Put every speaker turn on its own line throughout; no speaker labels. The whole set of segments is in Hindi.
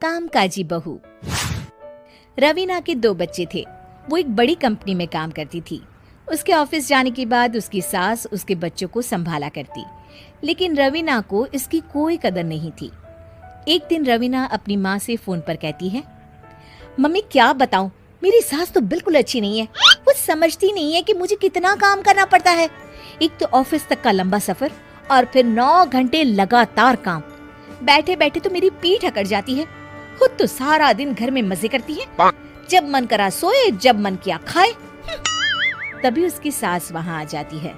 कामकाजी बहू। रवीना के 2 बच्चे थे। वो एक बड़ी कंपनी में काम करती थी। उसके ऑफिस जाने के बाद उसकी सास उसके बच्चों को संभाला करती, लेकिन रवीना को इसकी कोई कदर नहीं थी। एक दिन रवीना अपनी माँ से फोन पर कहती है, मम्मी क्या बताऊं, मेरी सास तो बिल्कुल अच्छी नहीं है। वो समझती नहीं है कि मुझे कितना काम करना पड़ता है। एक तो ऑफिस तक का लंबा सफर और फिर 9 घंटे लगातार काम। बैठे बैठे तो मेरी पीठ अकड़ जाती है। खुद तो सारा दिन घर में मजे करती है, जब मन करा सोए, जब मन किया खाए। तभी उसकी सास वहाँ आ जाती है।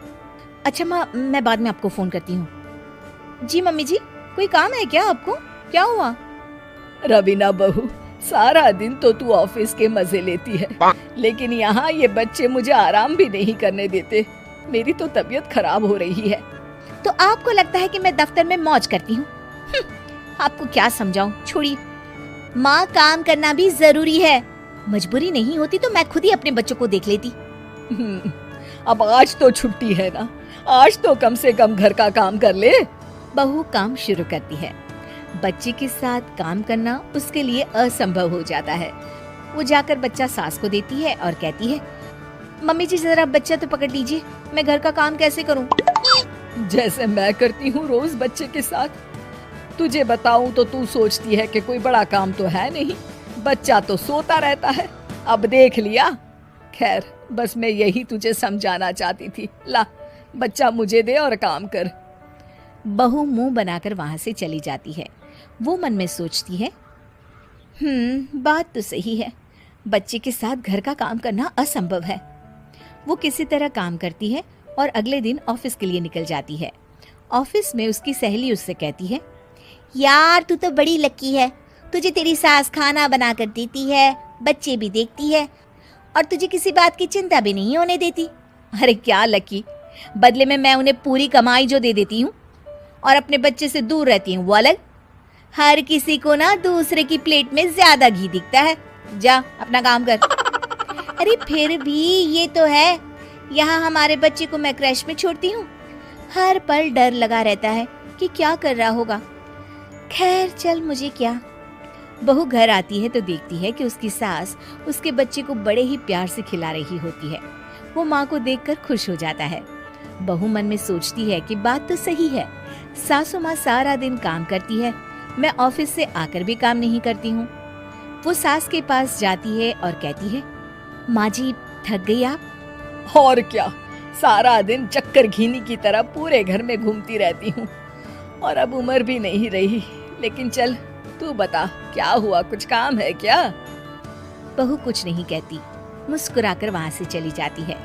अच्छा माँ, मैं बाद में आपको फोन करती हूँ। जी मम्मी जी, कोई काम है क्या आपको? क्या हुआ?
रवीना बहू, सारा दिन तो तू ऑफिस के मजे लेती है, लेकिन यहाँ ये बच्चे मुझे आराम भी नहीं करने देते। मेरी तो तबीयत खराब हो रही है।
तो आपको लगता है कि मैं दफ्तर में मौज करती हूँ? आपको क्या समझाऊं, छोड़िए। माँ, काम करना भी जरूरी है। मजबूरी नहीं होती तो मैं खुद ही अपने बच्चों को देख लेती।
अब आज तो छुट्टी है ना, आज तो कम से कम घर का काम कर ले।
बहू काम शुरू करती है। बच्चे के साथ काम करना उसके लिए असंभव हो जाता है। वो जाकर बच्चा सास को देती है और कहती है, मम्मी जी जरा बच्चा तो पकड़ लीजिए, मैं घर का काम कैसे करूं?
जैसे मैं करती हूँ रोज बच्चे के साथ। तुझे बताऊं तो तू सोचती है कि कोई बड़ा काम तो है नहीं, बच्चा तो सोता रहता है। अब देख लिया। खैर, बस मैं यही तुझे समझाना चाहती थी। ला, बच्चा मुझे दे और काम कर।
बहू मुंह बनाकर वहां से चली जाती है। वो मन में सोचती है, बात तो सही है, बच्चे के साथ घर का काम करना असंभव है। वो किसी तरह काम करती है और अगले दिन ऑफिस के लिए निकल जाती है। ऑफिस में उसकी सहेली उससे कहती है, यार तू तो बड़ी लकी है, तुझे तेरी सास खाना बना कर देती है, बच्चे भी देखती है और तुझे किसी बात की चिंता भी नहीं होने देती। अरे क्या लकी, बदले में मैं उन्हें पूरी कमाई जो दे देती हूँ और अपने बच्चे से दूर रहती हूँ वो अलग। हर किसी को ना दूसरे की प्लेट में ज्यादा घी दिखता है। जा अपना काम कर। अरे फिर भी ये तो है, यहाँ हमारे बच्चे को मैं क्रैश में छोड़ती हूँ, हर पल डर लगा रहता है कि क्या कर रहा होगा। खैर चल, मुझे क्या। बहू घर आती है तो देखती है कि उसकी सास उसके बच्चे को बड़े ही प्यार से खिला रही होती है। वो माँ को देखकर खुश हो जाता है। बहू मन में सोचती है कि बात तो सही है, सासू माँ सारा दिन काम करती है, मैं ऑफिस से आकर भी काम नहीं करती हूँ। वो सास के पास जाती है और कहती है, माँ जी थक गई आप?
और क्या, सारा दिन चक्कर घीनी की तरह पूरे घर में घूमती रहती हूँ और अब उम्र भी नहीं रही। लेकिन चल तू बता, क्या हुआ, कुछ काम है क्या?
बहू कुछ नहीं कहती, मुस्कुराकर वहाँ से चली जाती है।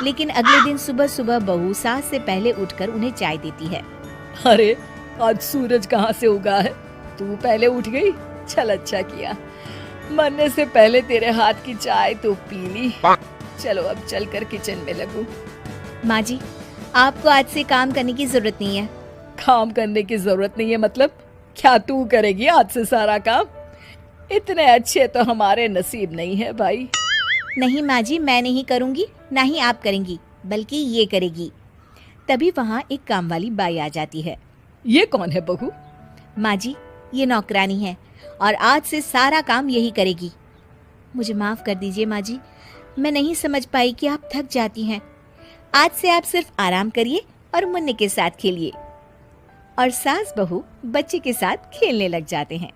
लेकिन अगले दिन सुबह सुबह बहू सास से पहले उठकर उन्हें चाय देती है।
अरे आज सूरज कहाँ से उगा है, तू पहले उठ गई? चल अच्छा किया, मरने से पहले तेरे हाथ की चाय तो पी ली। चलो अब चलकर किचन में लगूं।
माँ जी, आपको आज से काम करने की जरूरत नहीं है।
काम करने की जरूरत नहीं है मतलब? क्या तू करेगी आज से सारा काम? इतने अच्छे तो हमारे नसीब नहीं है भाई।
नहीं माँ जी, मैं नहीं करूँगी, ना ही आप करेंगी, बल्कि ये करेगी। तभी वहाँ एक काम वाली बाई आ जाती है।
ये कौन है बहू?
माँ जी, ये नौकरानी है और आज से सारा काम यही करेगी। मुझे माफ कर दीजिए माँ जी, मैं नहीं समझ पाई कि आप थक जाती हैं। आज से आप सिर्फ आराम करिए और मुन्ने के साथ खेलिए। और सास बहू बच्चे के साथ खेलने लग जाते हैं।